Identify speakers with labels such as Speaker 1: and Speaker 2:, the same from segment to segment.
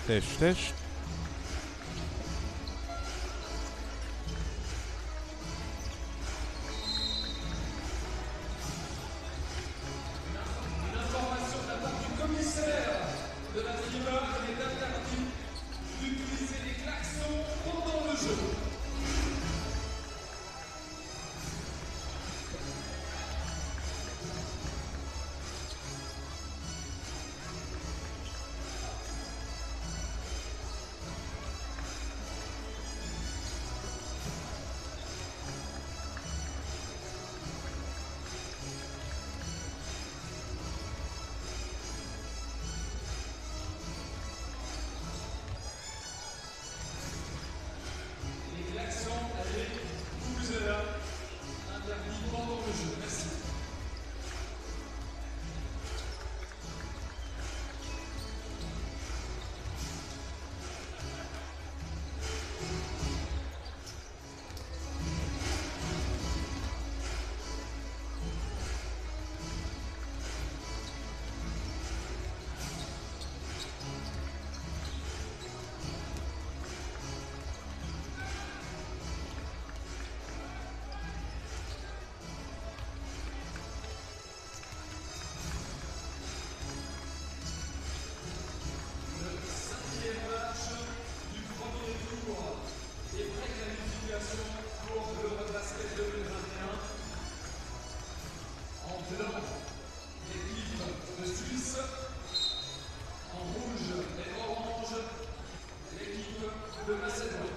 Speaker 1: Tisch, Tisch.
Speaker 2: Pour l'Eurobasket 2021. En blanc, l'équipe de Suisse. En rouge et orange, l'équipe de Macédoine.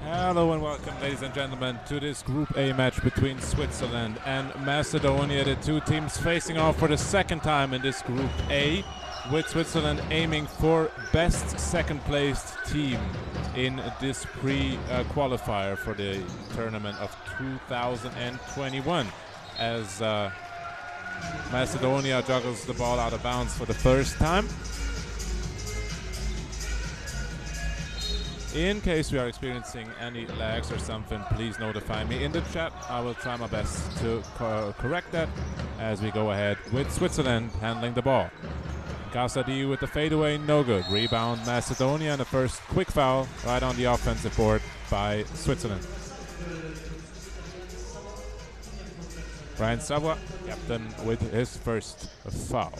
Speaker 1: Hello and welcome, ladies and gentlemen, to this Group A match between Switzerland and Macedonia. The two teams facing off for the second time in this Group A, with Switzerland aiming for best second-placed team in this pre-qualifier for the tournament of 2021, as Macedonia juggles the ball out of bounds for the first time. In case we are experiencing any lags or something, please notify me in the chat. I will try my best to correct that as we go ahead with Switzerland handling the ball. Gassadi with the fadeaway, no good. Rebound Macedonia, and the first quick foul right on the offensive board by Switzerland. Brian Savoie, captain, with his first foul.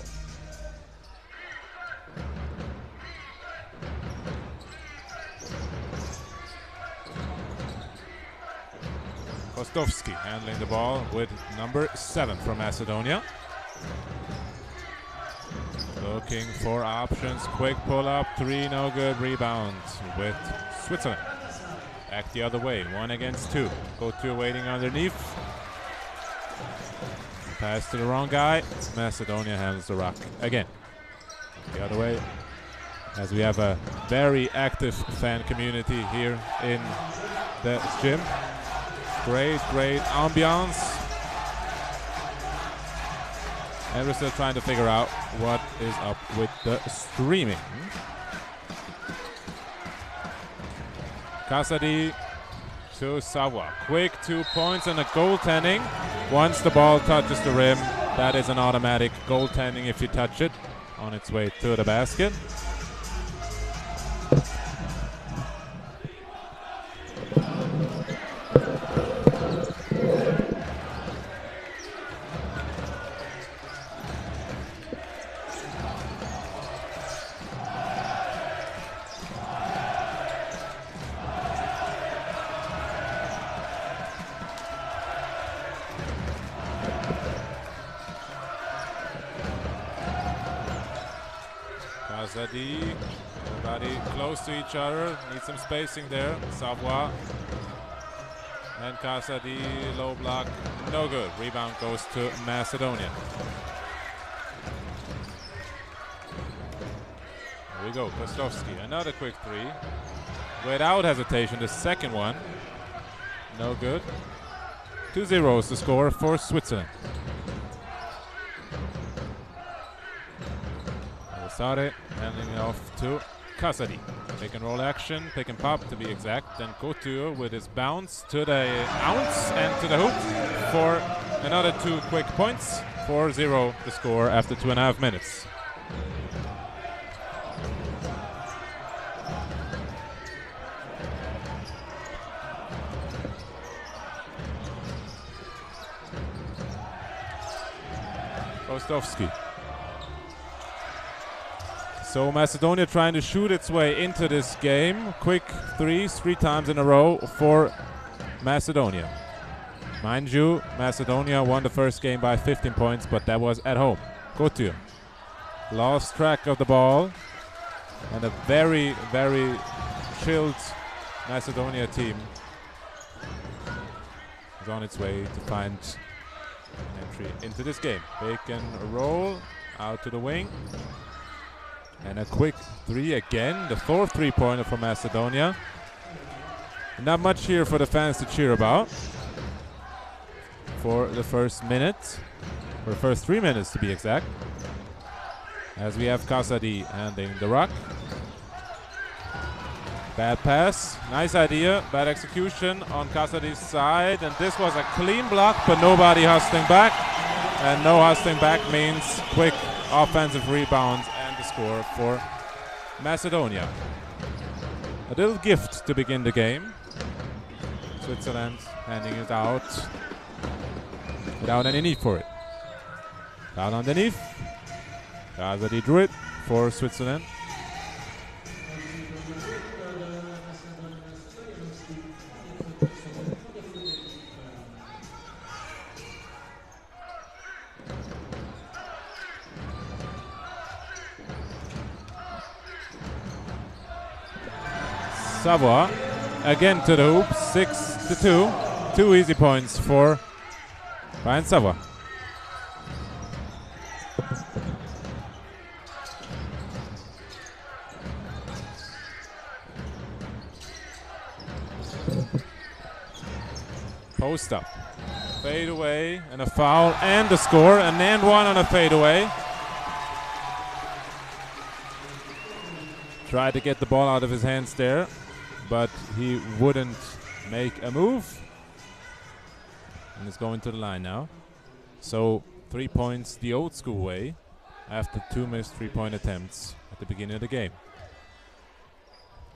Speaker 1: Kostovski handling the ball with number 7 from Macedonia. Looking for options. Quick pull up. 3, no good. Rebound with Switzerland. Back the other way. 1 against 2. Couture waiting underneath. Pass to the wrong guy. Macedonia handles the rock again. The other way. As we have a very active fan community here in the gym. Great ambiance. And we're still trying to figure out what is up with the streaming. Kasadi to Sawa. Quick 2 points and a goaltending. Once the ball touches the rim, that is an automatic goaltending if you touch it on its way to the basket. Kazadi, everybody close to each other, need some spacing there. Savoie and Kazadi, low block, no good. Rebound goes to Macedonia. Here we go, Kostovski, another quick 3. Without hesitation, the second one, no good. 2-0 is the score for Switzerland. Sare handing it off to Kasadi. Pick and roll action, pick and pop to be exact. Then Couture with his bounce to the ounce and to the hoop for another 2 quick points. 4-0 the score after 2.5 minutes. Kostovski. So Macedonia trying to shoot its way into this game. Quick 3s 3 times in a row for Macedonia. Mind you, Macedonia won the first game by 15 points, but that was at home. Couture lost track of the ball, and a very chilled Macedonia team is on its way to find an entry into this game. Pick and roll out to the wing. And a quick 3 again, the 4th 3-pointer for Macedonia. Not much here for the fans to cheer about for the first minute, or the first 3 minutes to be exact. As we have Kasadi handing the rock. Bad pass, nice idea, bad execution on Kasadi's side. And this was a clean block, but nobody hustling back. And no hustling back means quick offensive rebounds. Score for Macedonia. A little gift to begin the game. Switzerland handing it out without any need for it. Down underneath. Kazadi drew it for Switzerland. Savoie again to the hoop, 6-2. 2 easy points for Ryan Savoie. Post up, fade away, and a foul, and the score, an and one on a fade away. Tried to get the ball out of his hands there, but he wouldn't make a move. And it's going to the line now. So 3 points the old school way after 2 missed 3-point attempts at the beginning of the game.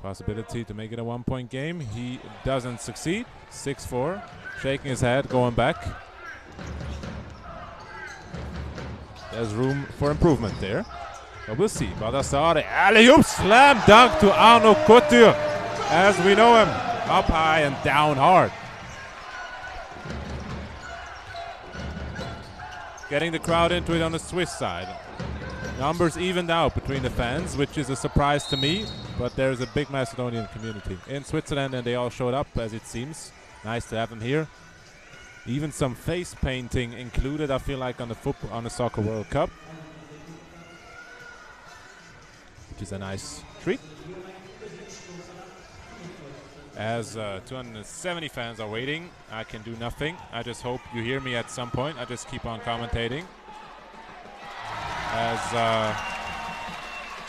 Speaker 1: Possibility to make it a 1-point game. He doesn't succeed. 6-4. Shaking his head, going back. There's room for improvement there. But we'll see. Baldassare, alley-oop, slam dunk to Arno Couture. As we know him, up high and down hard. getting the crowd into it on the Swiss side. Numbers evened out between the fans, which is a surprise to me, but there's a big Macedonian community in Switzerland, and they all showed up, as it seems. Nice to have them here. Even some face painting included, I feel like, on the Soccer World Cup, which is a nice treat. As 270 fans are waiting, I can do nothing. I just hope you hear me at some point. I just keep on commentating as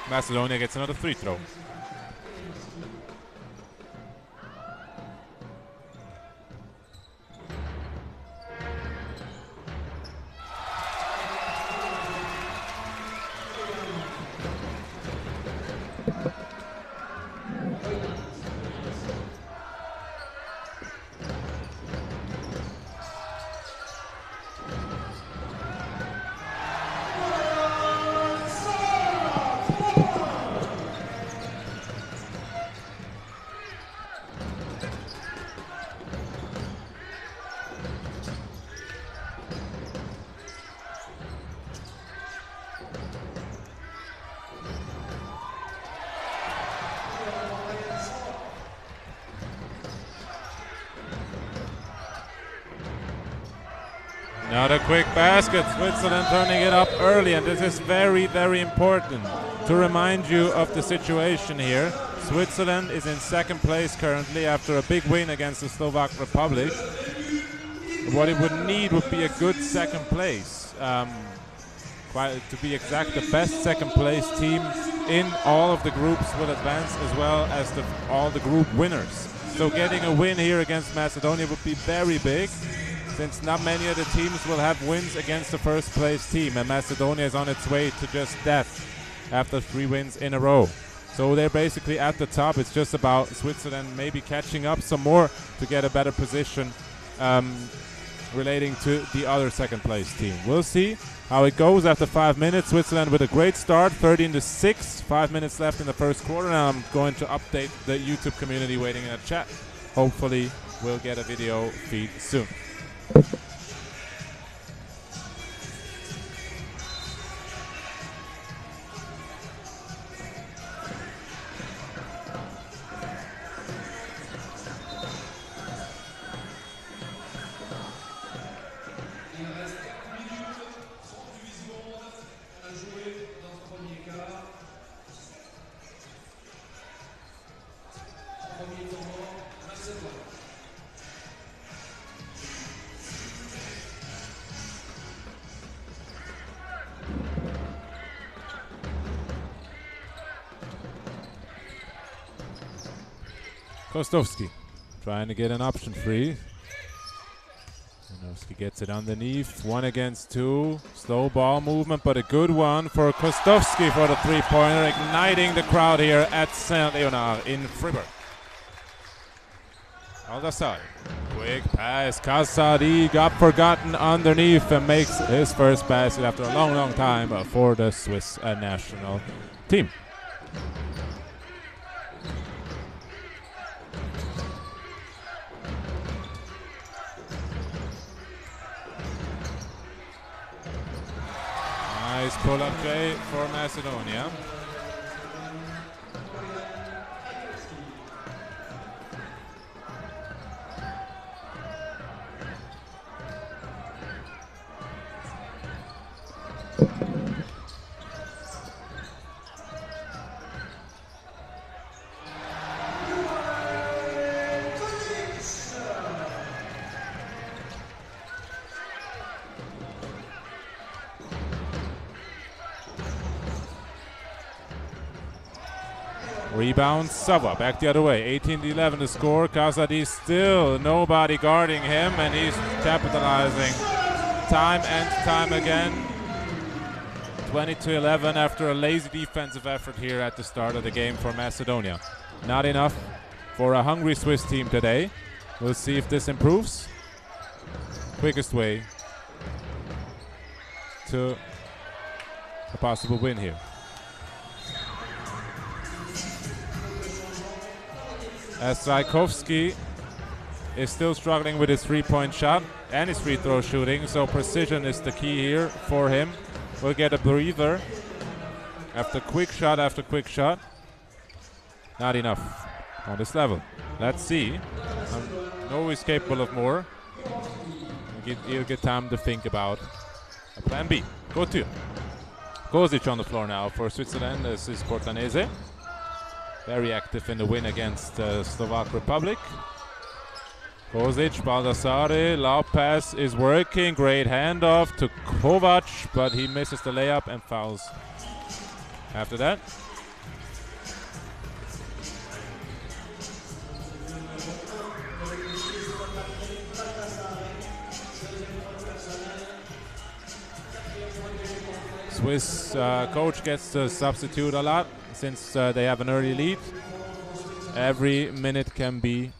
Speaker 1: Macedonia gets another free throw. Another quick basket. Switzerland turning it up early, and this is very, very important to remind you of the situation here. Switzerland is in second place currently after a big win against the Slovak Republic. What it would need would be a good second place. To be exact, the best second place team in all of the groups will advance, as well as all the group winners. So getting a win here against Macedonia would be very big, since not many of the teams will have wins against the first place team, and Macedonia is on its way to just that after 3 wins in a row. So they're basically at the top. It's just about Switzerland maybe catching up some more to get a better position relating to the other second place team. We'll see how it goes after 5 minutes. Switzerland with a great start, 13-6, 5 minutes left in the first quarter. Now I'm going to update the YouTube community waiting in the chat. Hopefully we'll get a video feed soon. Kostovski trying to get an option free. Kostovski gets it underneath. 1 against 2. Slow ball movement, but a good one for Kostovski for the three-pointer, igniting the crowd here at Saint-Léonard in Fribourg. Al-Dassari. Quick pass. Kasadi got forgotten underneath and makes his first basket after a long, long time for the Swiss national team. Nice pull-up J for Macedonia. Rebound, Sava back the other way. 18-11 to score. Kasadi still nobody guarding him, and he's capitalizing time and time again. 20-11 after a lazy defensive effort here at the start of the game for Macedonia. Not enough for a hungry Swiss team today. We'll see if this improves. Quickest way to a possible win here. As Zajkowski is still struggling with his three-point shot, and his free throw shooting, so precision is the key here for him. We'll get a breather after quick shot after quick shot. Not enough on this level. Let's see. I know he's capable of more. He'll get time to think about a plan B. Go to Kozic on the floor now for Switzerland. This is Portanese. Very active in the win against Slovak Republic. Kozic, Baldassare, lob pass is working. Great handoff to Kovac, but he misses the layup and fouls after that. Swiss coach gets to substitute a lot since they have an early lead. Every minute can be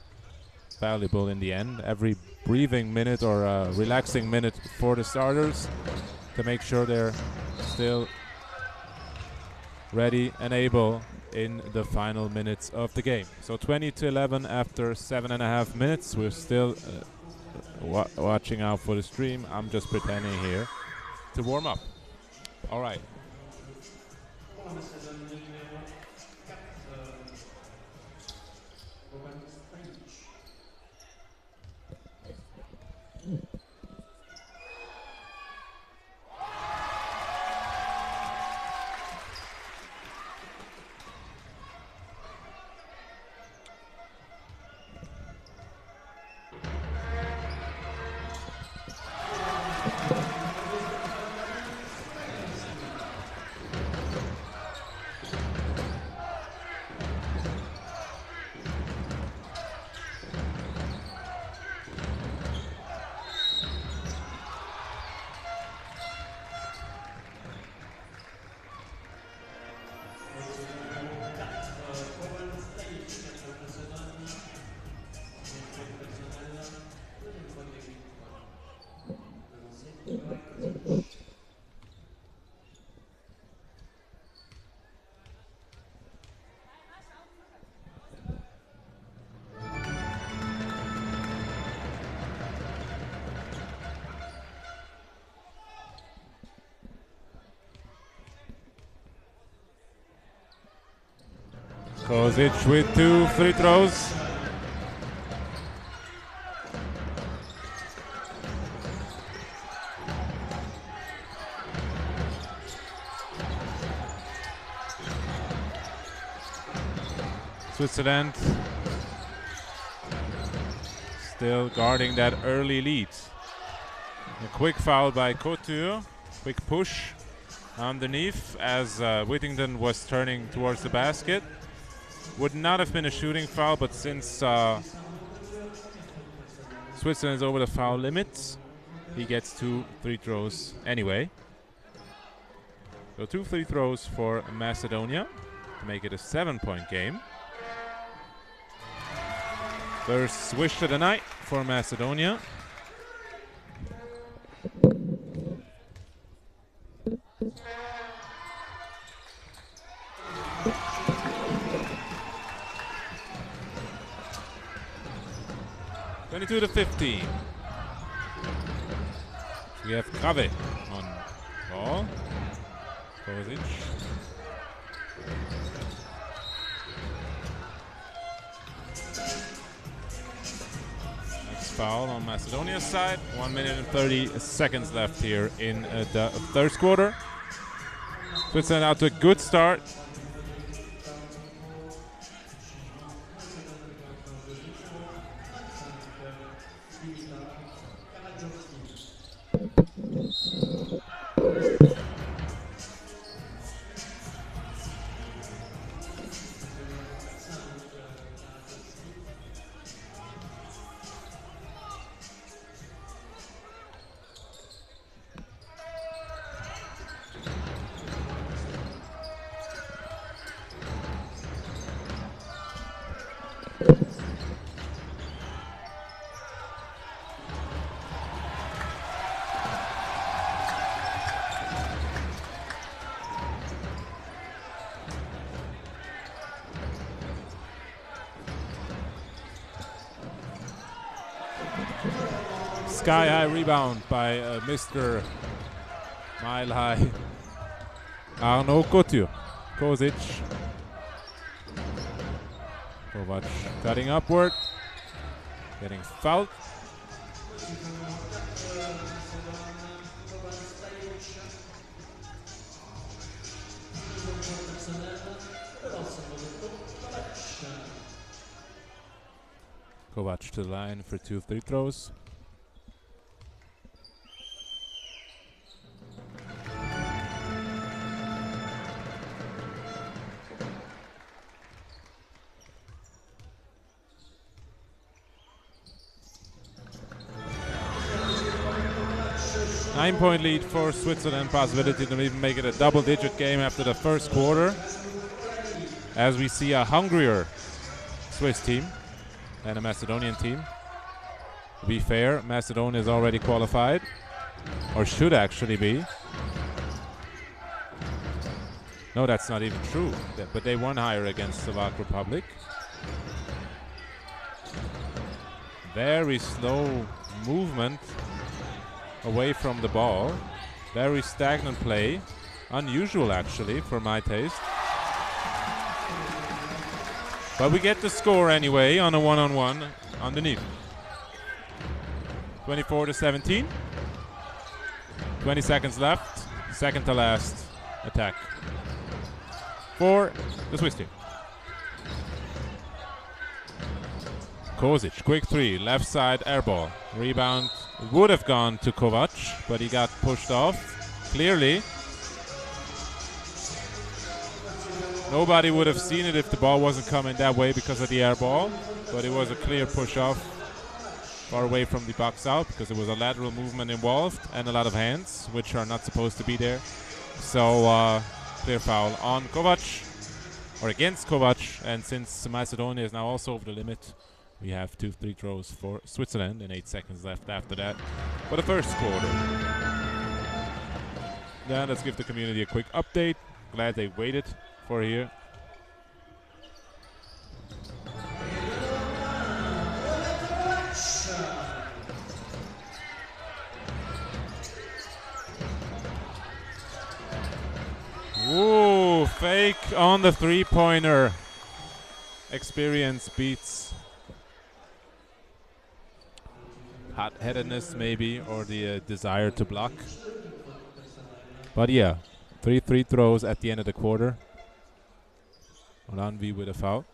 Speaker 1: valuable in the end. Every breathing minute or relaxing minute for the starters to make sure they're still ready and able in the final minutes of the game. So 20-11 after 7.5 minutes. We're still watching out for the stream. I'm just pretending here to warm up. All right. Kozic with 2 free throws. Switzerland still guarding that early lead. A quick foul by Couture. Quick push underneath as Whittington was turning towards the basket. Would not have been a shooting foul, but since Switzerland is over the foul limit, he gets 2 free throws anyway. So 2 free throws for Macedonia to make it a 7-point game. First swish of the night for Macedonia. To 15. We have Grave on ball. Kozic. Next foul on Macedonia's side. 1 minute and 30 seconds left here in the third quarter. Switzerland out to a good start. sky high rebound by Mr. Mile High Arnaud Couture. Kozic. Kovac cutting upward. Getting fouled. Kovac to the line for 2 free throws. Nine-point lead for Switzerland, possibility to even make it a double-digit game after the first quarter, as we see a hungrier Swiss team than a Macedonian team. To be fair, Macedonia is already qualified, or should actually be. No, that's not even true, but they won higher against Slovak Republic. Very slow movement away from the ball. Very stagnant play. Unusual, actually, for my taste. But we get the score anyway on a one-on-one underneath. 24-17. 20 seconds left. Second to last attack for the Swiss team. Kozic, quick three, left side air ball. Rebound would have gone to Kovac, but he got pushed off. Clearly. Nobody would have seen it if the ball wasn't coming that way because of the air ball, but it was a clear push off far away from the box out because there was a lateral movement involved and a lot of hands, which are not supposed to be there. So clear foul on Kovac, or against Kovac, and since Macedonia is now also over the limit, we have 2 free throws for Switzerland and 8 seconds left after that for the first quarter. Then let's give the community a quick update. Glad they waited for here. Ooh, fake on the three-pointer. Experience beats hot-headedness maybe, or the desire to block. But yeah, 3 free throws at the end of the quarter. Olanvi with a foul.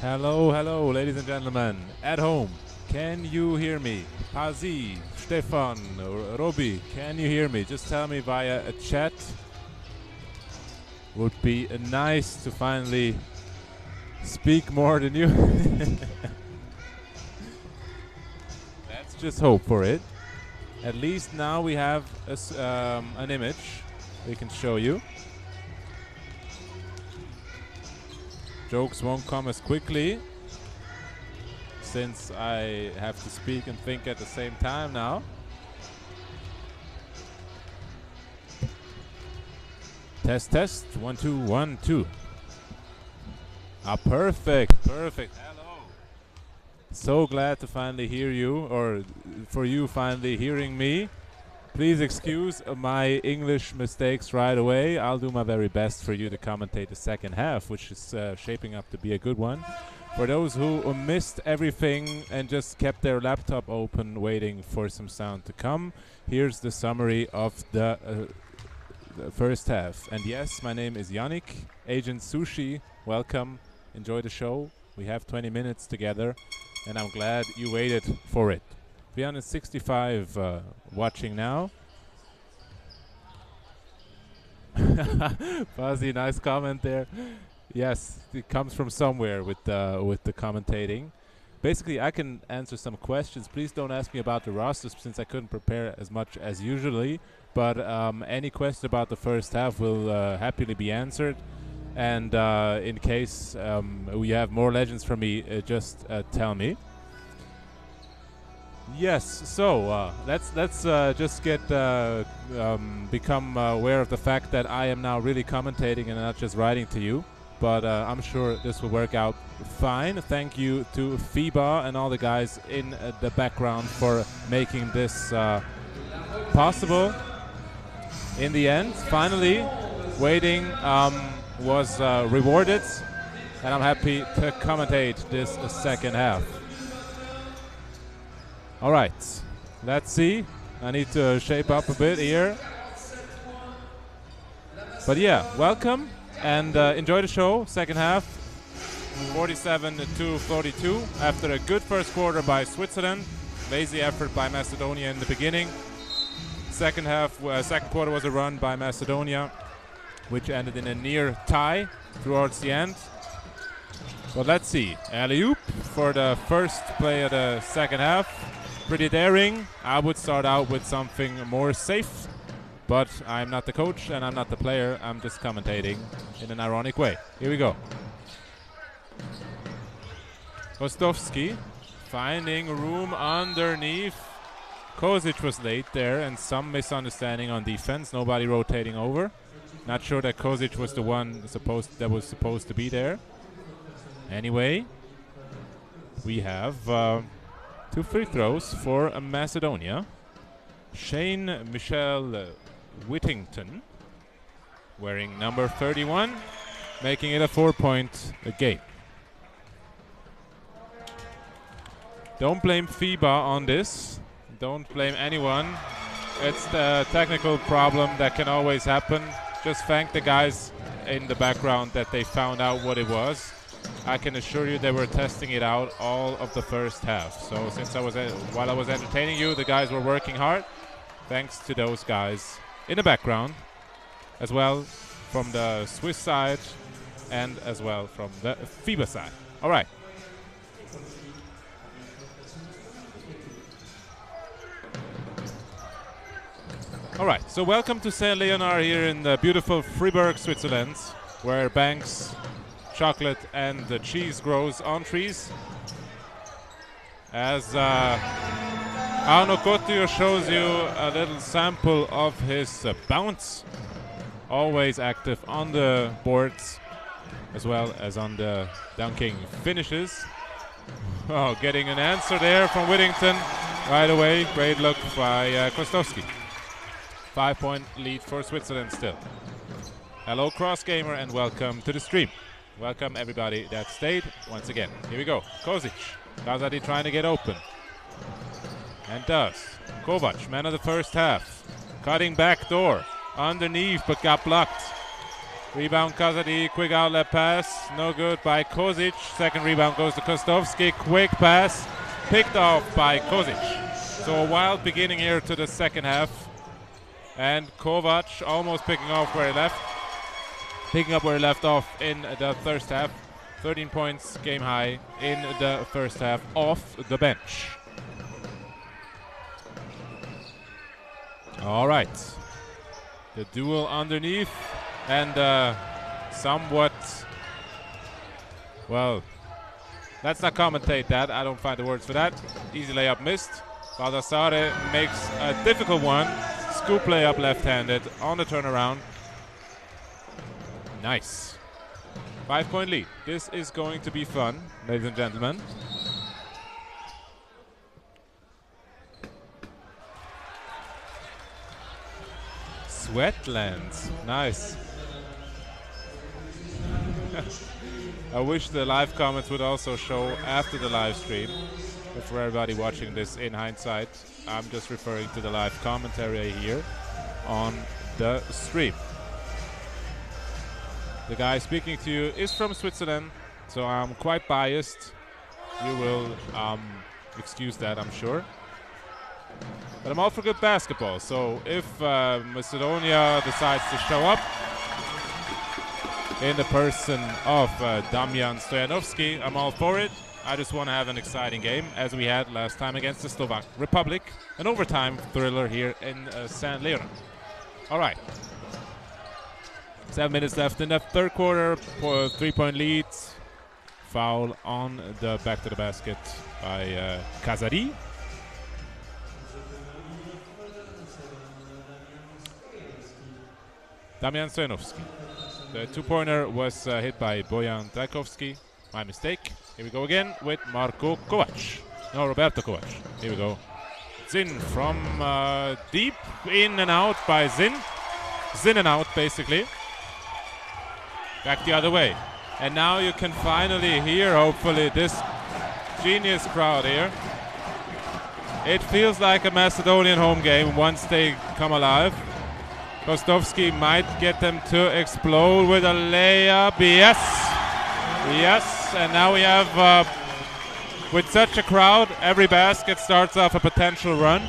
Speaker 1: Hello, hello, ladies and gentlemen. At home, can you hear me? Pazi, Stefan, Robi, can you hear me? Just tell me via a chat. Would be nice to finally speak more than you. Let's just hope for it. At least now we have an image we can show you. Jokes won't come as quickly since I have to speak and think at the same time now. Test, test. 1, 2, 1, 2. Ah, perfect, perfect. Hello. So glad to finally hear you, or for you finally hearing me. Please excuse my English mistakes right away. I'll do my very best for you to commentate the second half, which is shaping up to be a good one. For those who missed everything and just kept their laptop open waiting for some sound to come, here's the summary of the first half. And yes, my name is Yannick, Agent Sushi. Welcome. Enjoy the show. We have 20 minutes together, and I'm glad you waited for it. 365 watching now. Fuzzy, nice comment there. Yes, it comes from somewhere with the commentating. Basically, I can answer some questions. Please don't ask me about the rosters since I couldn't prepare as much as usually. But any question about the first half will happily be answered. And in case you have more legends from me, just tell me. Yes, so let's just get become aware of the fact that I am now really commentating and not just writing to you. But I'm sure this will work out fine. Thank you to FIBA and all the guys in the background for making this possible. In the end, finally, waiting was rewarded, and I'm happy to commentate this second half. All right, let's see. I need to shape up a bit here. But yeah, welcome and enjoy the show. Second half, 47-42. After a good first quarter by Switzerland, lazy effort by Macedonia in the beginning. Second quarter was a run by Macedonia, which ended in a near tie towards the end. But let's see. Alley-oop for the first play of the second half. Pretty daring. I would start out with something more safe, but I'm not the coach and I'm not the player. I'm just commentating in an ironic way. Here we go. Kostovski finding room underneath. Kozic was late there and some misunderstanding on defense. Nobody rotating over. Not sure that Kozic was the one that was supposed to be there. Anyway, we have 2 free throws for Macedonia. Shane Michel Whittington, wearing number 31, making it a 4-point game. Don't blame FIBA on this. Don't blame anyone. It's the technical problem that can always happen. Just thank the guys in the background that they found out what it was. I can assure you they were testing it out all of the first half. So since while I was entertaining you, the guys were working hard. Thanks to those guys in the background, as well from the Swiss side and as well from the FIBA side. All right. All right, so welcome to Saint Leonard here in the beautiful Fribourg, Switzerland, where banks, chocolate and the cheese grows on trees. As Arno Couture shows you a little sample of his bounce, always active on the boards as well as on the dunking finishes. Oh, getting an answer there from Whittington right away. Great look by Kostovski. 5-point lead for Switzerland still. Hello, Cross Gamer, and welcome to the stream. Welcome everybody that stayed once again. Here we go. Kozic. Kazadi trying to get open. And does. Kovac, man of the first half. Cutting back door. Underneath, but got blocked. Rebound Kazadi, quick outlet pass, no good by Kozic. Second rebound goes to Kostovski, quick pass, picked off by Kozic. So a wild beginning here to the second half. And Kovac almost picking up where he left off in the first half. 13 points, game high in the first half off the bench. All right, the duel underneath and somewhat, well, let's not commentate that. I don't find the words for that. Easy layup missed. Baldassare makes a difficult one. Scoop layup left-handed on the turnaround. Nice. 5-point lead. This is going to be fun, ladies and gentlemen. Sweatlands. Nice. I wish the live comments would also show after the live stream. But for everybody watching this in hindsight, I'm just referring to the live commentary here on the stream. The guy speaking to you is from Switzerland, so I'm quite biased. You will excuse that, I'm sure. But I'm all for good basketball, so if Macedonia decides to show up in the person of Damian Stojanovski, I'm all for it. I just want to have an exciting game, as we had last time against the Slovak Republic. An overtime thriller here in San Leon. All right. 7 minutes left in the third quarter. 3-point lead. Foul on the back to the basket by Kazari. Damian Stojanovski. The two-pointer was hit by Bojan Trajkovski. My mistake. Here we go again with Marko Kovac. No, Roberto Kovac. Here we go. Zin from deep, in and out by Zin. Zin and out, basically. Back the other way. And now you can finally hear, hopefully, this genius crowd here. It feels like a Macedonian home game once they come alive. Kostovski might get them to explode with a layup. Yes! Yes, and now we have, with such a crowd, every basket starts off a potential run.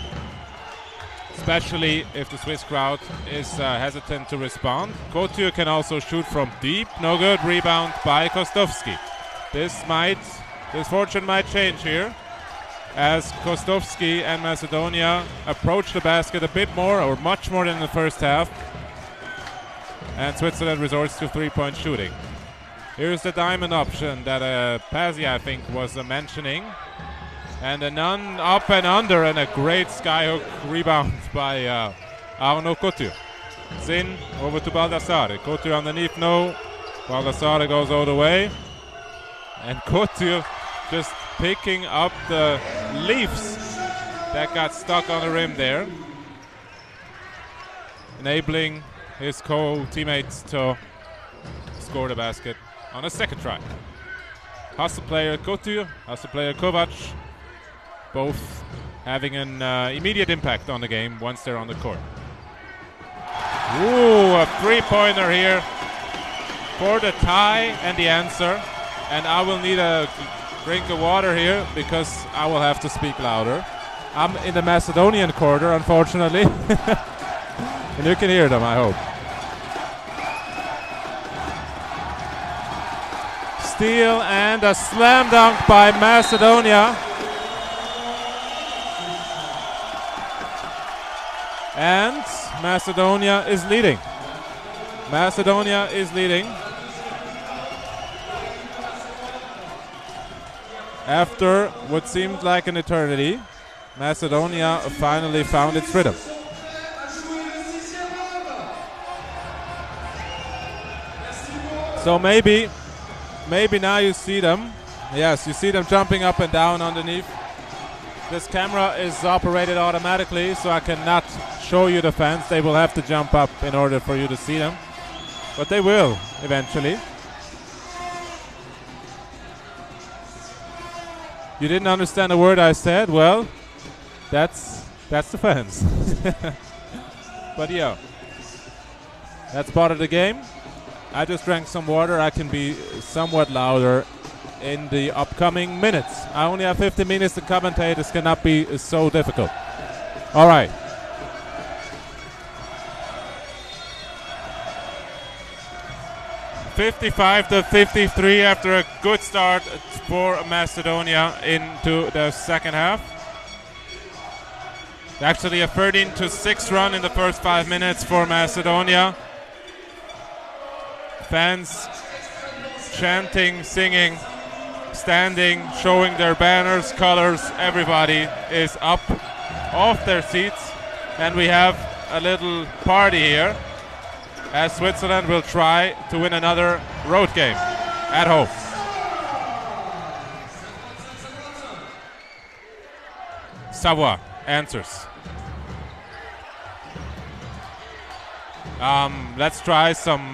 Speaker 1: Especially if the Swiss crowd is hesitant to respond. Couture can also shoot from deep. No good. Rebound by Kostovski. This fortune might change here, as Kostovski and Macedonia approach the basket a bit more, or much more than in the first half. And Switzerland resorts to three-point shooting. Here's the diamond option that Pazzi, I think, was mentioning. And a none up and under, and a great skyhook rebound by Arno Couture. Zin over to Baldassare. Couture underneath, no. Baldassare goes all the way. And Couture just picking up the leaves that got stuck on the rim there, enabling his co-teammates to score the basket on a second try. Hustle player Couture, hustle player Kovac, both having an immediate impact on the game once they're on the court. Ooh, a three-pointer here for the tie and the answer. And I will need a drink of water here because I will have to speak louder. I'm in the Macedonian quarter, unfortunately. And you can hear them, I hope. Steal and a slam dunk by Macedonia. And Macedonia is leading. Macedonia is leading. After what seemed like an eternity, Macedonia finally found its rhythm. So maybe now you see them. Yes, you see them jumping up and down underneath. This camera is operated automatically, so I cannot show you the fans. They will have to jump up in order for you to see them. But they will eventually. You didn't understand a word I said? Well, that's the fans. But yeah, that's part of the game. I just drank some water. I can be somewhat louder in the upcoming minutes. I only have 15 minutes to commentate. This cannot be so difficult. All right. (55-53) after a good start for Macedonia into the second half. Actually a 13-6 run in the first 5 minutes for Macedonia. Fans chanting, singing, standing, showing their banners, colors. Everybody is up off their seats. And we have a little party here as Switzerland will try to win another road game at home. Savoie answers. Let's try some.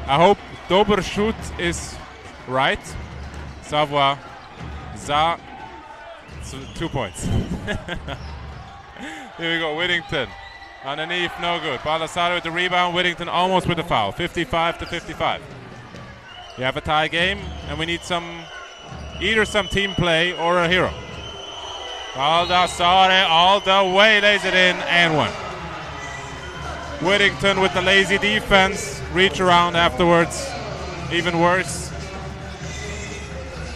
Speaker 1: I hope Doberschut is right. Savoie, za. So 2 points. Here we go, Whittington. Underneath, no good. Baldassare with the rebound. Whittington almost with the foul. 55-55. We have a tie game, and we need either some team play or a hero. Baldassare all the way, lays it in, and one. Whittington with the lazy defense. Reach around afterwards. Even worse.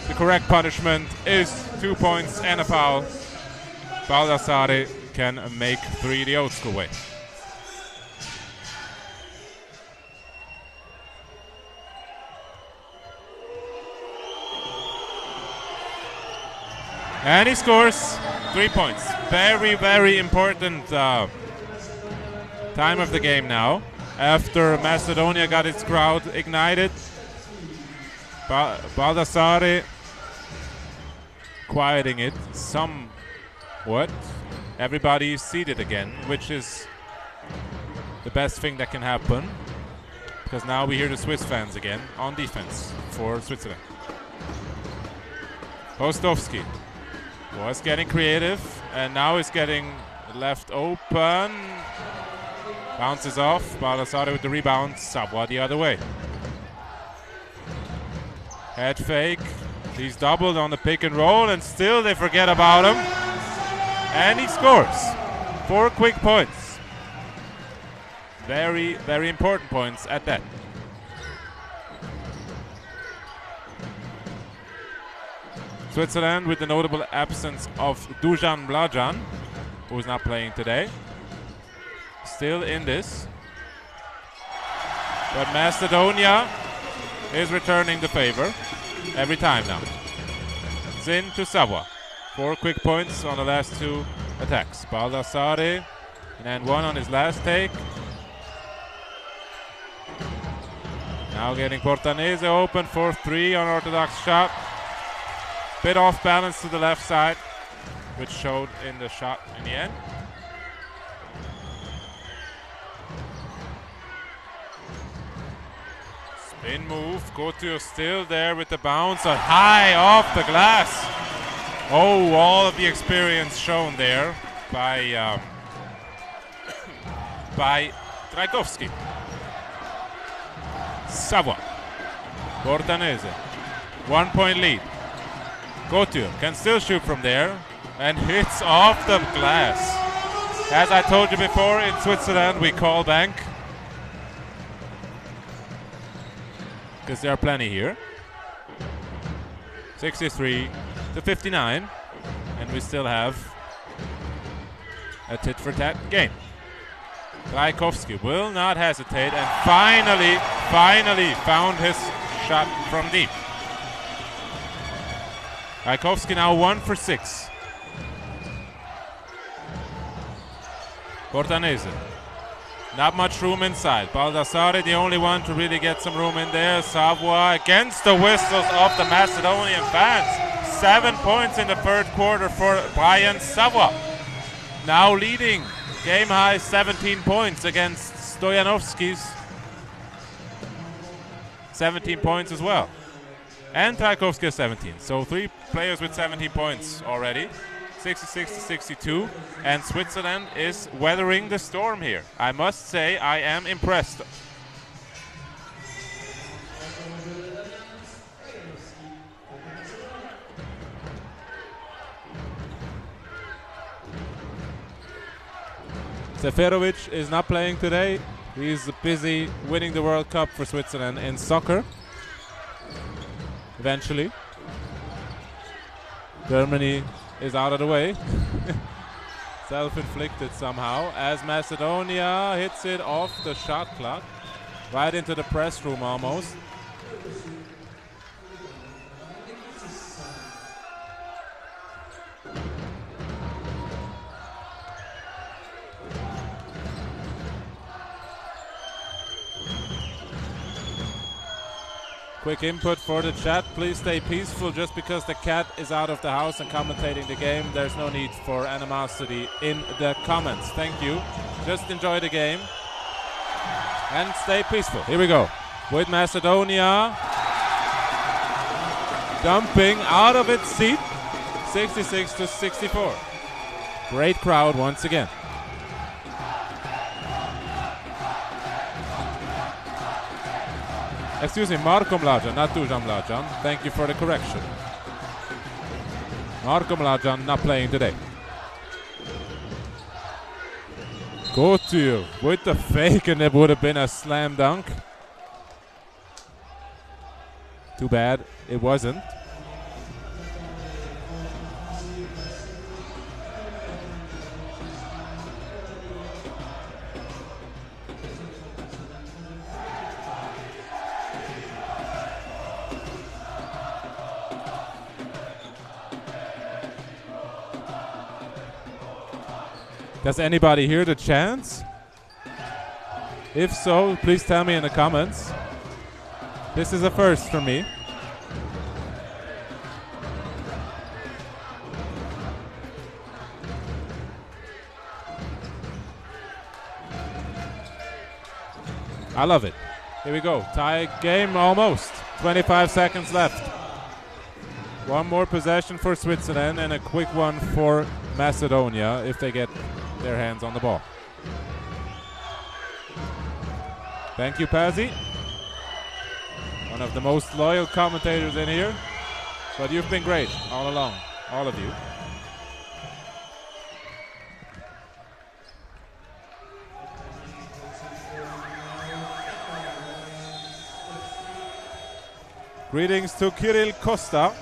Speaker 1: The correct punishment is 2 points and a foul. Baldassare can make 3 the old school way. And he scores 3 points. Very, very important time of the game now. After Macedonia got its crowd ignited, Baldassare quieting it somewhat. Everybody is seated again, which is the best thing that can happen, because now we hear the Swiss fans again on defense for Switzerland. Hostovsky was getting creative, and now is getting left open. Bounces off. Baldassare with the rebound. Savoie the other way. Head fake. He's doubled on the pick and roll, and still they forget about him. And he scores 4 quick points. Very, very important points at that. Switzerland with the notable absence of Dujan Blajan, who's not playing today. Still in this. But Macedonia is returning the favor every time now. Zin to Savoie. 4 quick points on the last 2 attacks. Baldassare, and one on his last take. Now getting Portanese open for 3 unorthodox shot. Bit off balance to the left side, which showed in the shot in the end. Spin move, Gauthier still there with the bounce, high off the glass. Oh, all of the experience shown there by Trajkovski. Savoie, Portanese, 1 point lead. Gauthier can still shoot from there and hits off the glass. As I told you before, in Switzerland we call bank, because there are plenty here. 63-59, and we still have a tit-for-tat game. Trajkovski will not hesitate, and finally found his shot from deep. Trajkovski now 1 for 6. Portanese. Not much room inside. Baldassare the only one to really get some room in there. Savoie against the whistles of the Macedonian fans. 7 points in the third quarter for Brian Savoie. Now leading game high 17 points against Stojanovski's 17 points as well. And Trajkovski has 17. So 3 players with 17 points already. 66-62, and Switzerland is weathering the storm here. I must say I am impressed Seferovic is not playing today. He's busy winning the World Cup for Switzerland in soccer. Eventually. Germany is out of the way. Self-inflicted somehow, as Macedonia hits it off the shot clock. Right into the press room almost. Quick input for the chat. Please stay peaceful. Just because the cat is out of the house and commentating the game, there's no need for animosity in the comments. Thank you. Just enjoy the game and stay peaceful. Here we go with Macedonia jumping out of its seat, 66-64. Great crowd once again. Excuse me, Marko Mlađan, not Dujan Mlađan. Thank you for the correction. Marko Mlađan not playing today. Go to you with the fake, and it would have been a slam dunk. Too bad it wasn't. Does anybody hear the chants? If so, please tell me in the comments. This is a first for me. I love it. Here we go. Tie game almost. 25 seconds left. One more possession for Switzerland and a quick one for Macedonia if they get their hands on the ball. Thank you, Pazzi. One of the most loyal commentators in here. But you've been great all along, all of you. Greetings to Kirill Costa,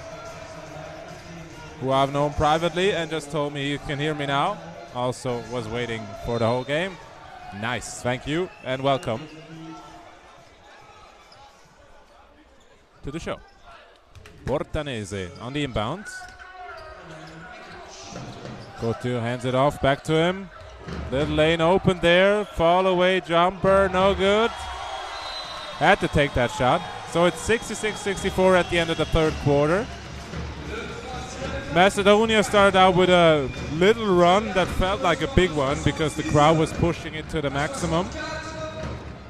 Speaker 1: who I've known privately and just told me he can hear me now. Also was waiting for the whole game. Nice, thank you and welcome to the show. Portanese on the inbound. Kotu hands it off, back to him. Little lane open there, fall away jumper, no good. Had to take that shot. So it's 66-64 at the end of the third quarter. Macedonia started out with a little run that felt like a big one because the crowd was pushing it to the maximum.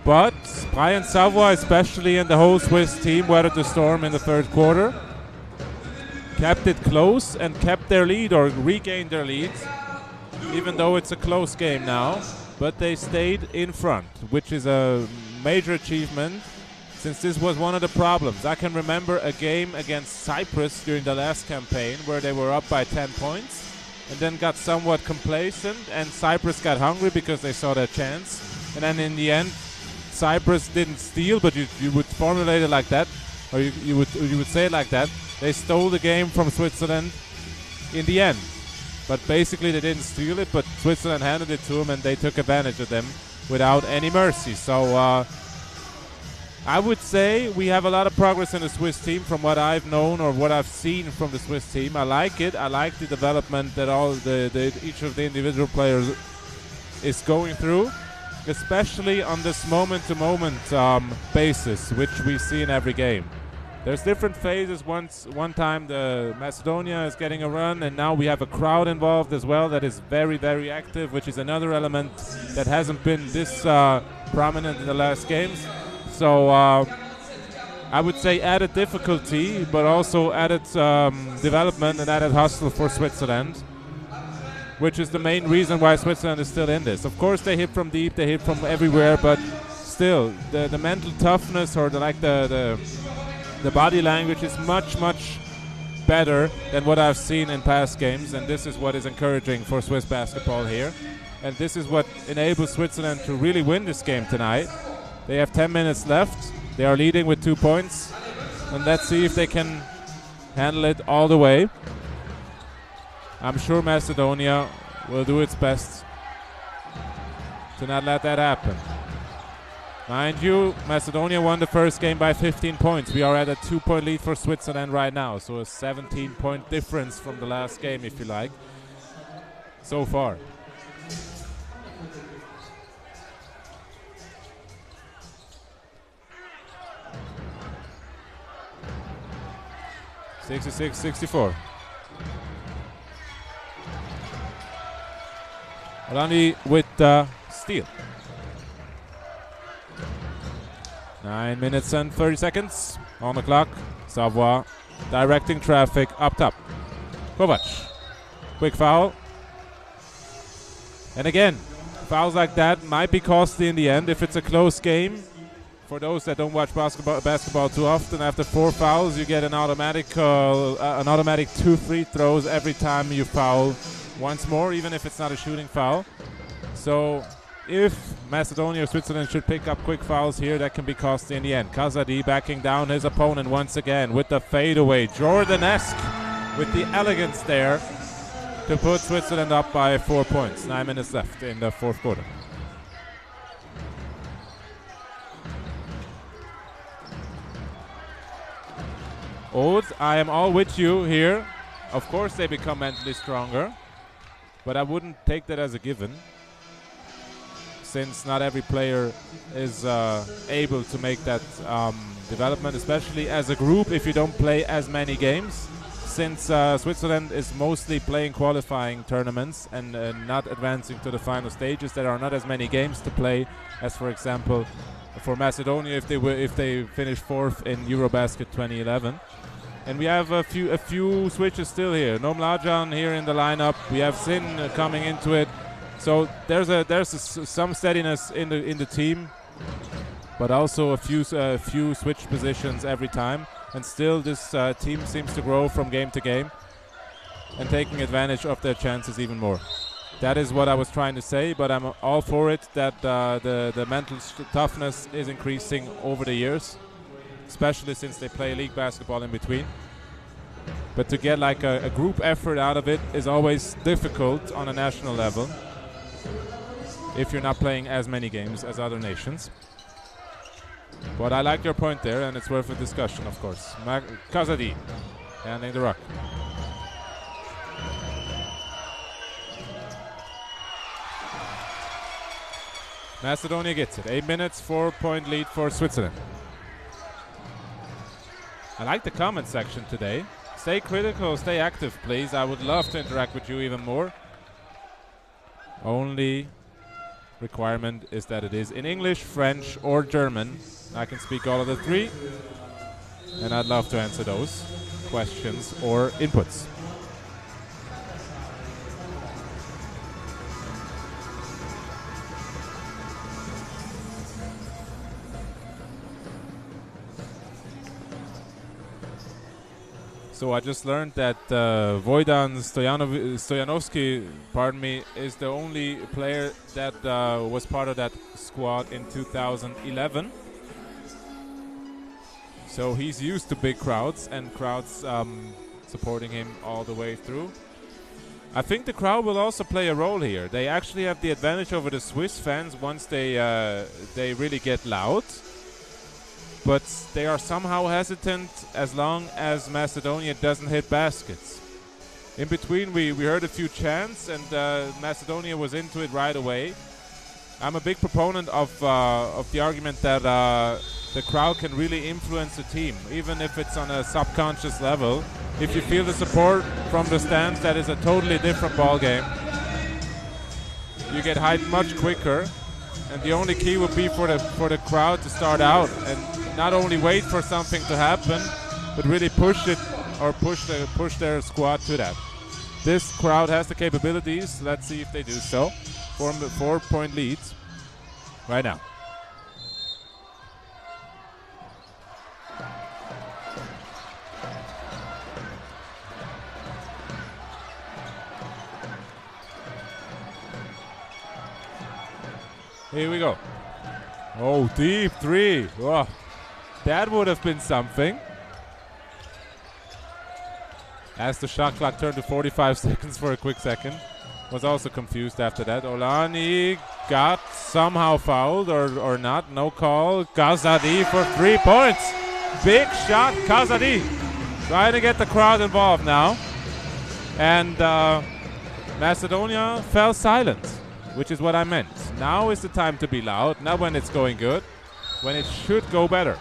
Speaker 1: But Brian Savoy especially and the whole Swiss team weathered the storm in the third quarter. Kept it close and kept their lead or regained their lead, even though it's a close game now. But they stayed in front, which is a major achievement, since this was one of the problems. I can remember a game against Cyprus during the last campaign where they were up by 10 points and then got somewhat complacent, and Cyprus got hungry because they saw their chance. And then in the end, Cyprus didn't steal, but you would formulate it like that, or you would say it like that. They stole the game from Switzerland in the end. But basically they didn't steal it, but Switzerland handed it to them and they took advantage of them without any mercy. So I would say we have a lot of progress in the Swiss team from what I've known or what I've seen from the Swiss team. I like it. I like the development that each of the individual players is going through, especially on this moment-to-moment basis, which we see in every game. There's different phases. One time the Macedonia is getting a run, and now we have a crowd involved as well that is very, very active, which is another element that hasn't been this prominent in the last games. So I would say added difficulty, but also added development and added hustle for Switzerland, which is the main reason why Switzerland is still in this. Of course, they hit from deep, they hit from everywhere, but still, the mental toughness or the body language is much better than what I've seen in past games, and this is what is encouraging for Swiss basketball here. And this is what enables Switzerland to really win this game tonight. They have 10 minutes left. They are leading with 2 points. And let's see if they can handle it all the way. I'm sure Macedonia will do its best to not let that happen. Mind you, Macedonia won the first game by 15 points. We are at a 2-point lead for Switzerland right now. So a 17-point difference from the last game, if you like, so far. (66-64). Rani with the steal. 9 minutes and 30 seconds on the clock. Savoie directing traffic up top. Kovac. Quick foul. And again, fouls like that might be costly in the end if it's a close game. For those that don't watch basketball too often, after 4 fouls, you get an automatic 2 free throws every time you foul once more, even if it's not a shooting foul. So if Macedonia or Switzerland should pick up quick fouls here, that can be costly in the end. Kazadi backing down his opponent once again with the fadeaway. Jordan-esque with the elegance there to put Switzerland up by 4 points. 9 minutes left in the fourth quarter. Oath, I am all with you here. Of course they become mentally stronger, but I wouldn't take that as a given, since not every player is able to make that development, especially as a group if you don't play as many games. Since Switzerland is mostly playing qualifying tournaments and not advancing to the final stages, there are not as many games to play as, for example, for Macedonia if they finish 4th in Eurobasket 2011. And we have a few switches still here. No Mlađan here in the lineup. We have Sin coming into it. So there's some steadiness in the team, but also a few switch positions every time. And still, this team seems to grow from game to game and taking advantage of their chances even more. That is what I was trying to say, but I'm all for it that the mental toughness is increasing over the years, especially since they play league basketball in between. But to get like a group effort out of it is always difficult on a national level if you're not playing as many games as other nations. But I like your point there, and it's worth a discussion, of course. Kazadi handling the rock. Macedonia gets it. 8 minutes, 4-point lead for Switzerland. I like the comment section today. Stay critical, stay active, please. I would love to interact with you even more. Only requirement is that it is in English, French, or German. I can speak all of the three, and I'd love to answer those questions or inputs. So I just learned that Vojdan Stojanovski, is the only player that was part of that squad in 2011. So he's used to big crowds and crowds supporting him all the way through. I think the crowd will also play a role here. They actually have the advantage over the Swiss fans once they really get loud. But they are somehow hesitant as long as Macedonia doesn't hit baskets. In between, we heard a few chants, and Macedonia was into it right away. I'm a big proponent of the argument that the crowd can really influence the team, even if it's on a subconscious level. If you feel the support from the stands, that is a totally different ball game. You get hyped much quicker, and the only key would be for the crowd to start out and not only wait for something to happen, but really push it or push their squad to that. This crowd has the capabilities. Let's see if they do so. 4-point leads right now. Here we go. Oh, deep three. Whoa. That would have been something. As the shot clock turned to 45 seconds for a quick second. Was also confused after that. Olani got somehow fouled or not. No call. Kazadi for 3 points. Big shot, Kazadi. Trying to get the crowd involved now. And Macedonia fell silent, which is what I meant. Now is the time to be loud. Not when it's going good. When it should go better.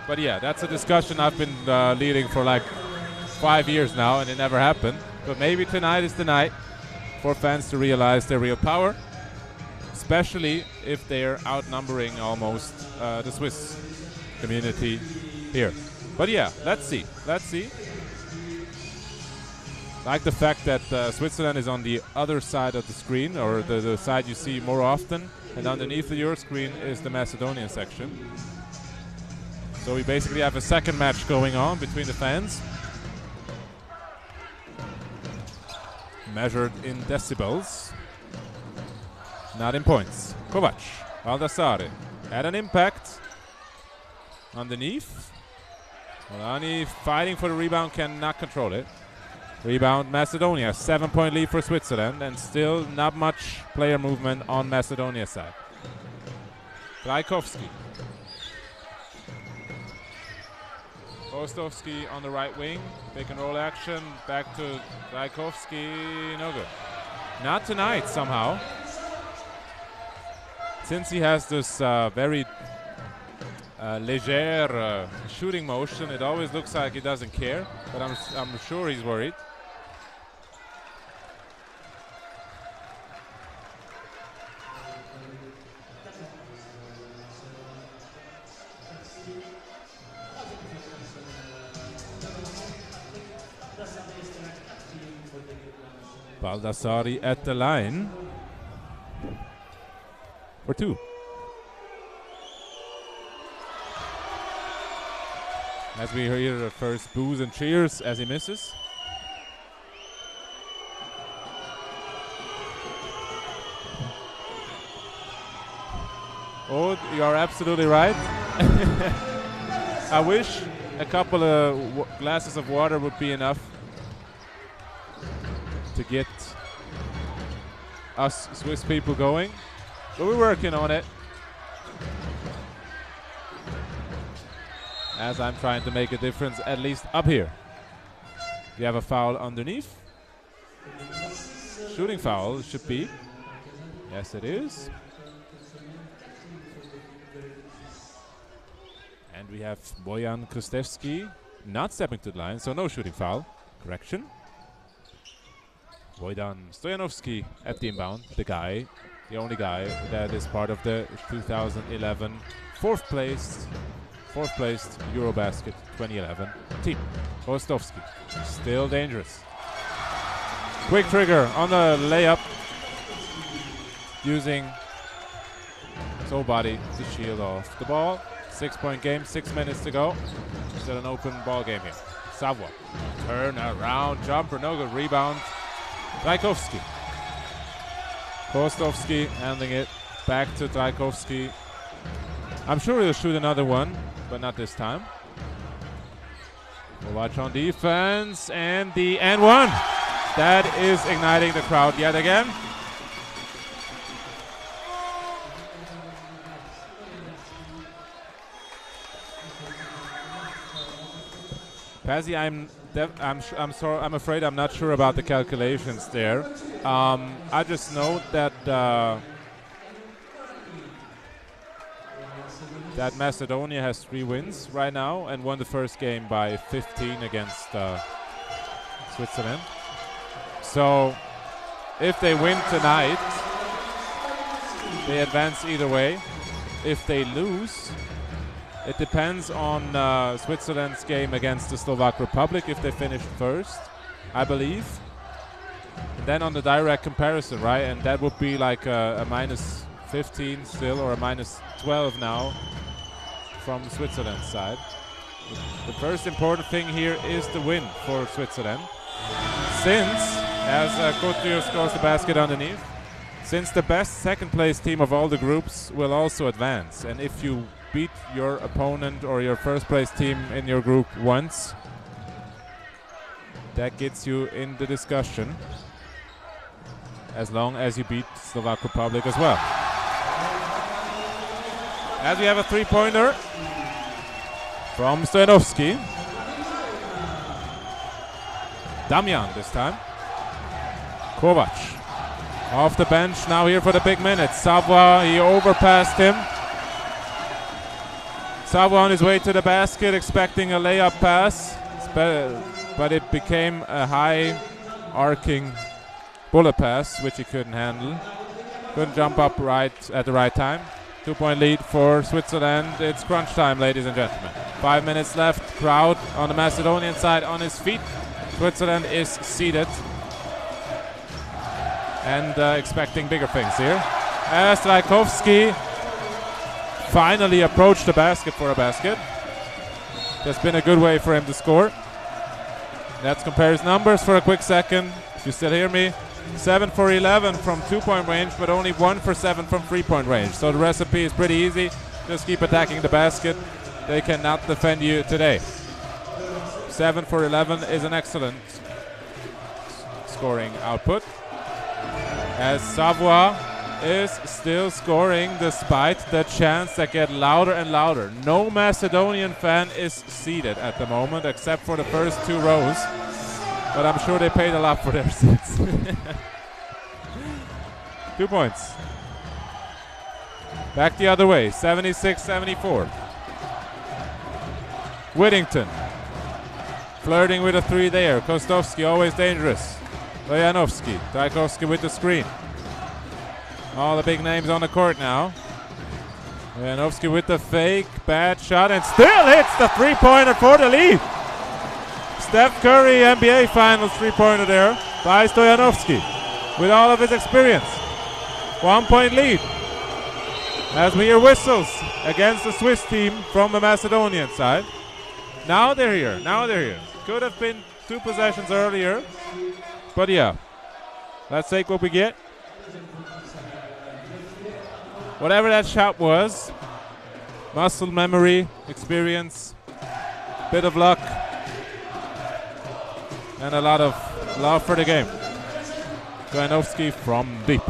Speaker 1: But yeah, that's a discussion I've been leading for like 5 years now, and it never happened. But maybe tonight is the night for fans to realize their real power, especially if they're outnumbering almost the Swiss community here. But yeah, let's see. Let's see. Like the fact that Switzerland is on the other side of the screen, or the side you see more often, and underneath your screen is the Macedonian section. So we basically have a second match going on between the fans. Measured in decibels, not in points. Kovac, Baldassare, had an impact. Underneath. Olani fighting for the rebound, cannot control it. Rebound Macedonia, 7-point lead for Switzerland, and still not much player movement on Macedonia's side. Trajkovski. Kostovski on the right wing, pick and roll action, back to Trajkovski, no good. Not tonight somehow. Since he has this very légère shooting motion, it always looks like he doesn't care, but I'm sure he's worried. Baldassari at the line for 2. As we hear the first boos and cheers as he misses. Oh, you are absolutely right. I wish a couple of glasses of water would be enough to get us Swiss people going, but we're working on it. As I'm trying to make a difference, at least up here. We have a foul underneath. Shooting foul should be. Yes, it is. And we have Bojan Krstevski not stepping to the line, so no shooting foul. Correction. Wojdan Stojanovski at the inbound, the only guy that is part of the 2011 fourth placed Eurobasket 2011 team. Kostovski, still dangerous. Quick trigger on the layup, using his whole body to shield off the ball. 6-point game, 6 minutes to go. Still an open ball game here. Savoie, turn around, jumper, no good, rebound. Trajkovski. Kostovski handling it back to Trajkovski. I'm sure he'll shoot another one, but not this time. We'll watch on defense, and the and one. That is igniting the crowd yet again. Pazzi, I'm afraid I'm not sure about the calculations there. I just know that that Macedonia has 3 wins right now and won the first game by 15 against Switzerland. So if they win tonight, they advance either way. If they lose, it depends on Switzerland's game against the Slovak Republic if they finish first, I believe. And then on the direct comparison, right? And that would be like a minus 15 still, or a minus 12 now from Switzerland's side. The first important thing here is the win for Switzerland. Since, as Couture scores the basket underneath, since the best second place team of all the groups will also advance, and if you beat your opponent or your first place team in your group once, that gets you in the discussion, as long as you beat Slovak Republic as well. As we have a three-pointer from Stojanovski. Damian this time. Kovac off the bench now here for the big minutes. Savoie, he overpassed him. Savoie on his way to the basket, expecting a layup pass, but it became a high arcing bullet pass, which he couldn't handle. Couldn't jump up right at the right time. 2-point lead for Switzerland. It's crunch time, ladies and gentlemen. 5 minutes left. Crowd on the Macedonian side on his feet. Switzerland is seated and expecting bigger things here. As Trajkovski finally approached the basket for a basket. That's been a good way for him to score. Let's compare his numbers for a quick second. If you still hear me. 7 for 11 from 2-point range, but only 1 for 7 from 3-point range. So the recipe is pretty easy. Just keep attacking the basket. They cannot defend you today. 7 for 11 is an excellent scoring output. As Savoie is still scoring despite the chants that get louder and louder. No Macedonian fan is seated at the moment except for the first 2 rows. But I'm sure they paid a lot for their seats. 2 points. Back the other way, 76-74. Whittington flirting with a 3 there. Kostovski always dangerous. Stojanovski, Trajkovski with the screen. All the big names on the court now. Stojanovski with the fake, bad shot, and still hits the 3-pointer for the lead. Steph Curry NBA Finals 3-pointer there by Stojanovski with all of his experience. 1-point lead as we hear whistles against the Swiss team from the Macedonian side. Now they're here. Now they're here. Could have been 2 possessions earlier, but yeah, let's take what we get. Whatever that shot was, muscle memory, experience, bit of luck, and a lot of love for the game. Stojanovski from deep.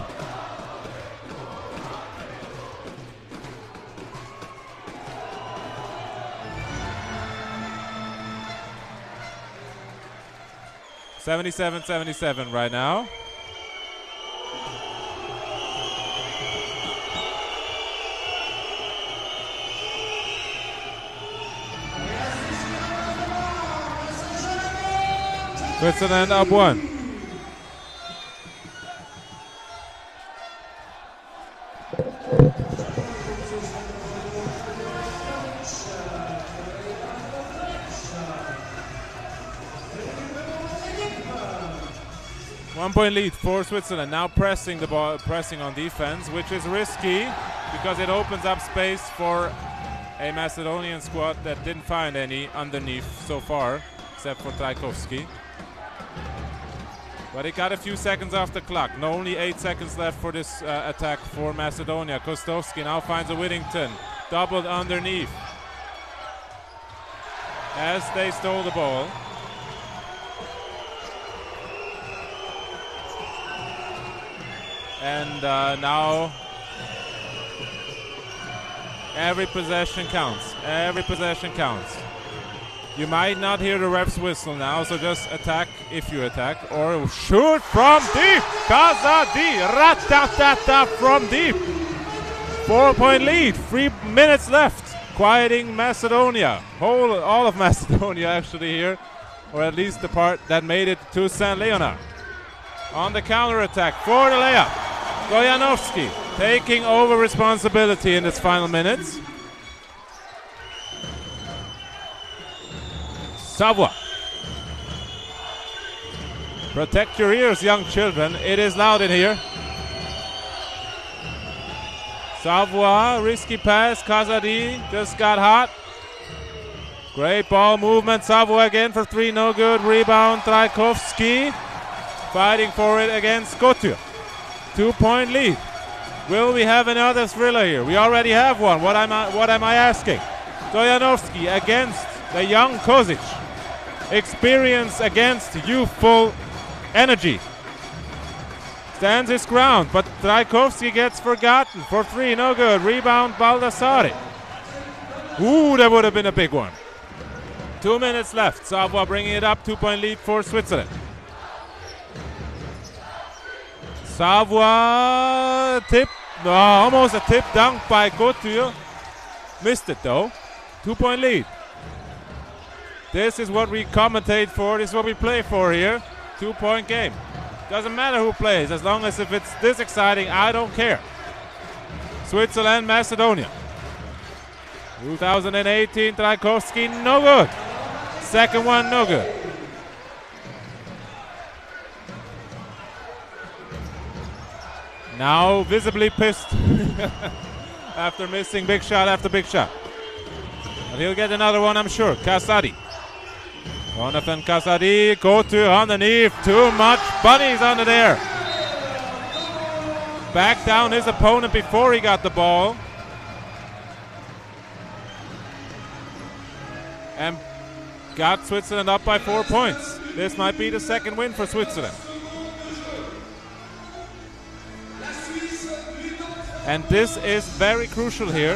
Speaker 1: $77-77 right now. Switzerland up 1. One-point lead for Switzerland. Now pressing the ball, pressing on defense, which is risky because it opens up space for a Macedonian squad that didn't find any underneath so far, except for Trajkovski. But it got a few seconds off the clock. No, only 8 seconds left for this attack for Macedonia. Kostovski now finds a Whittington. Doubled underneath as they stole the ball. And now every possession counts. Every possession counts. You might not hear the refs whistle now, so just attack if you attack, or shoot from deep. Kazadi, ratatata from deep. 4-point lead, 3 minutes left. Quieting Macedonia. All of Macedonia actually here, or at least the part that made it to St. Leonard. On the counter attack for the layup. Stojanovski taking over responsibility in its final minutes. Savoie. Protect your ears, young children. It is loud in here. Savoie, risky pass. Kazadi just got hot. Great ball movement. Savoie again for 3, no good. Rebound, Trajkovski. Fighting for it against Skotu. 2-point lead. Will we have another thriller here? We already have one. What am I asking? Stojanovski against the young Kozic. Experience against youthful energy. Stands his ground, but Trajkovski gets forgotten for 3. No good. Rebound Baldassare. Ooh, that would have been a big one. 2 minutes left. Savoie bringing it up. 2-point lead for Switzerland. Savoie tip. No, almost a tip dunk by Couture. Missed it though. 2-point lead. This is what we commentate for. This is what we play for here. 2-point game. Doesn't matter who plays. As long as if it's this exciting, I don't care. Switzerland, Macedonia. 2018, Trajkovski, no good. Second one, no good. Now visibly pissed after missing big shot after big shot. But he'll get another one, I'm sure. Kasadi. Jonathan Kasadi, Couture underneath. Too much bunnies under there. Back down his opponent before he got the ball. And got Switzerland up by 4 points. This might be the second win for Switzerland. And this is very crucial here.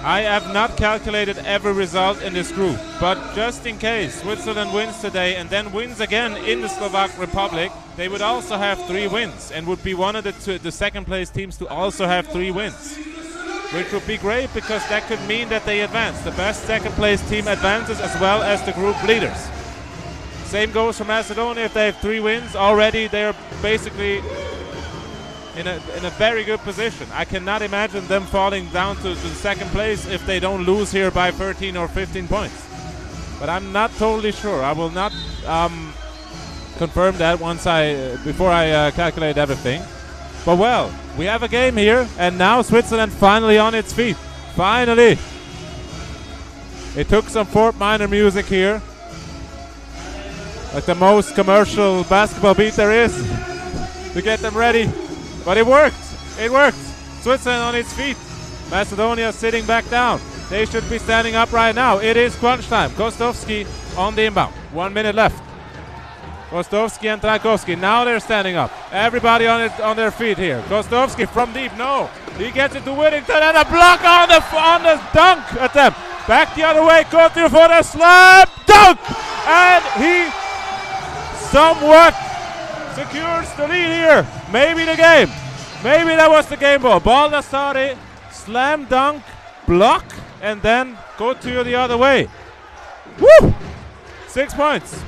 Speaker 1: I have not calculated every result in this group, but just in case Switzerland wins today and then wins again in the Slovak Republic, they would also have 3 wins and would be one of the second place teams to also have 3 wins. Which would be great because that could mean that they advance. The best second place team advances as well as the group leaders. Same goes for Macedonia. If they have 3 wins already, they're basically in a very good position. I cannot imagine them falling down to the second place if they don't lose here by 13 or 15 points. But I'm not totally sure. I will not confirm that before I calculate everything. But well, we have a game here, and now Switzerland finally on its feet. Finally! It took some Fort Minor music here, like the most commercial basketball beat there is, to get them ready. But it worked! It worked! Switzerland on its feet. Macedonia sitting back down. They should be standing up right now. It is crunch time. Kostovski on the inbound. 1 minute left. Kostovski and Trajkovski. Now they're standing up. Everybody on their feet here. Kostovski from deep. No. He gets it to Whittington and a block on the dunk attempt. Back the other way. Couture for the slam dunk. And he somewhat secures the lead here. Maybe the game. Maybe that was the game ball. Baldassare, slam dunk, block, and then Couture the other way. Woo! 6 points.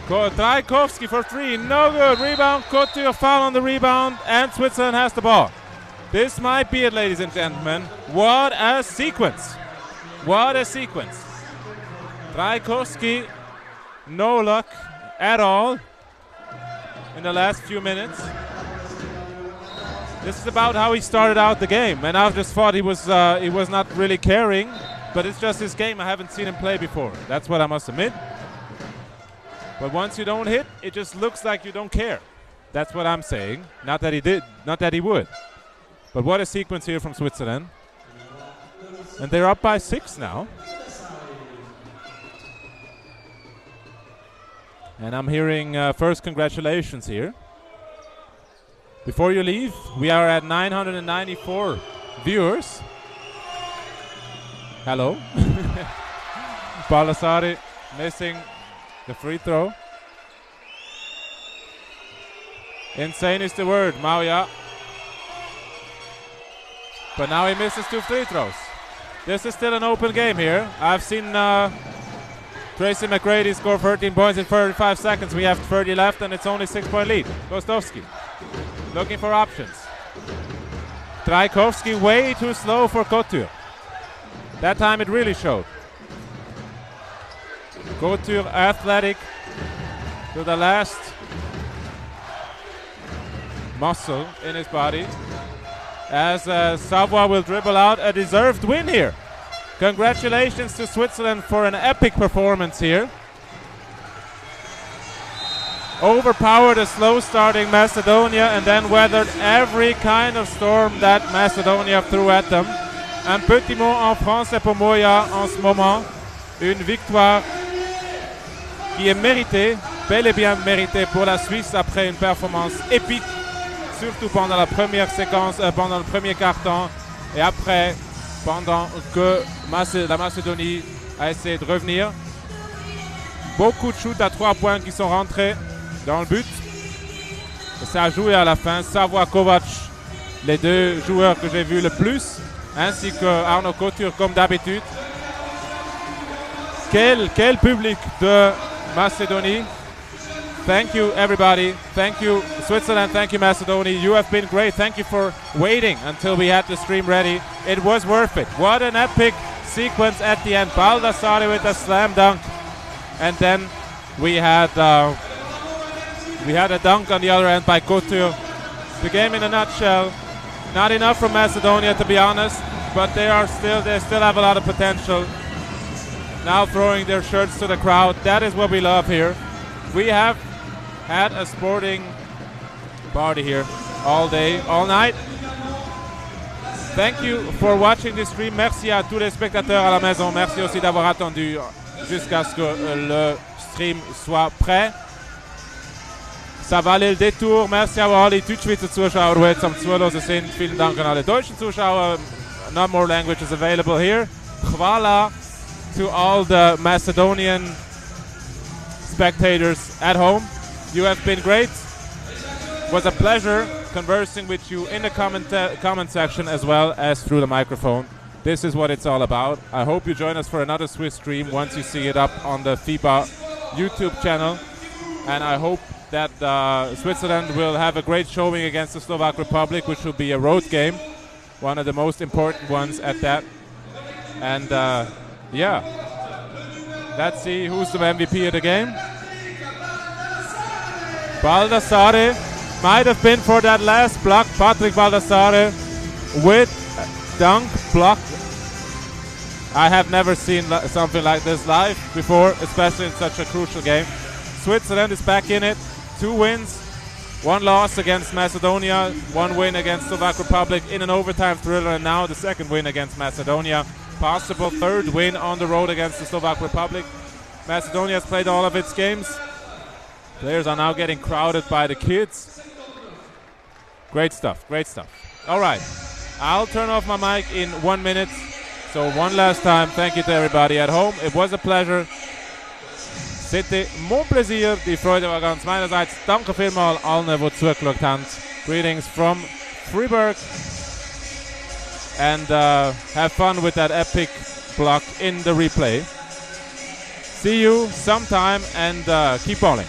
Speaker 1: Trajkovski for 3, no good. Rebound, Couture foul on the rebound, and Switzerland has the ball. This might be it, ladies and gentlemen. What a sequence. What a sequence. Trajkovski, no luck at all in the last few minutes. This is about how he started out the game, and I just thought he was not really caring, but it's just his game. I haven't seen him play before. That's what I must admit. But once you don't hit, it just looks like you don't care. That's what I'm saying. Not that he did, not that he would. But what a sequence here from Switzerland. And they're up by 6 now. And I'm hearing first congratulations here. Before you leave, we are at 994 viewers. Hello. Baldassare missing the free throw. Insane is the word, Mauja. But now he misses 2 free throws. This is still an open game here. I've seen Tracy McGrady score 13 points in 35 seconds. We have 30 left and it's only 6-point lead. Kostovski looking for options. Trajkovski way too slow for Couture. That time it really showed. Couture athletic to the last muscle in his body. As Savoie will dribble out a deserved win here. Congratulations to Switzerland for an epic performance here. overpowered a slow starting Macedonia and then weathered every kind of storm that Macedonia threw at them. Un petit mot en français pour Moya en ce moment. Une victoire qui est méritée, bel et bien méritée pour la Suisse après une performance épique, surtout pendant la première séquence, pendant le premier quart-temps et après, pendant que la Macédonie a essayé de revenir. Beaucoup de shoots à 3 points qui sont rentrés dans le but. Et ça a joué à la fin. Savoie Kovac, les deux joueurs que j'ai vus le plus, ainsi que Arnaud Couture comme d'habitude. Quel public de Macédonie. Thank you everybody. Thank you Switzerland. Thank you Macedonia. You have been great. Thank you for waiting until we had the stream ready. It was worth it. What an epic sequence at the end. Baldassare with a slam dunk. And then we had a dunk on the other end by Couture. The game in a nutshell. Not enough from Macedonia, to be honest, but they still have a lot of potential. Now throwing their shirts to the crowd. That is what we love here. We have had a sporting party here all day, all night. Thank you for watching this stream. Merci à tous les spectateurs à la maison. Merci aussi d'avoir attendu jusqu'à ce que le stream soit prêt. Ça valait le Détour. Merci an alle Deutschschweizer Zuschauer, die jetzt am Zuhören sind. Vielen Dank an alle deutschen Zuschauer. No more languages available here. Hvala to all the Macedonian spectators at home. You have been great. It was a pleasure conversing with you in the comment section as well as through the microphone. This is what it's all about. I hope you join us for another Swiss stream once you see it up on the FIBA YouTube channel. And I hope that Switzerland will have a great showing against the Slovak Republic, which will be a road game. One of the most important ones at that. And yeah, let's see who's the MVP of the game. Baldassare might have been for that last block. Patrick Baldassare with dunk block. I have never seen something like this live before, especially in such a crucial game. Switzerland is back in it. 2 wins, 1 loss against Macedonia, 1 win against Slovak Republic in an overtime thriller, and now the 2nd win against Macedonia. Possible 3rd win on the road against the Slovak Republic. Macedonia has played all of its games. Players are now getting crowded by the kids. Great stuff, great stuff. All right, I'll turn off my mic in 1 minute. So one last time, thank you to everybody at home. It was a pleasure. C'était mon plaisir. Die Freude war ganz meinerseits. Danke vielmals allen, die zugeschaut haben. Greetings from Freiburg. And have fun with that epic block in the replay. See you sometime and keep balling.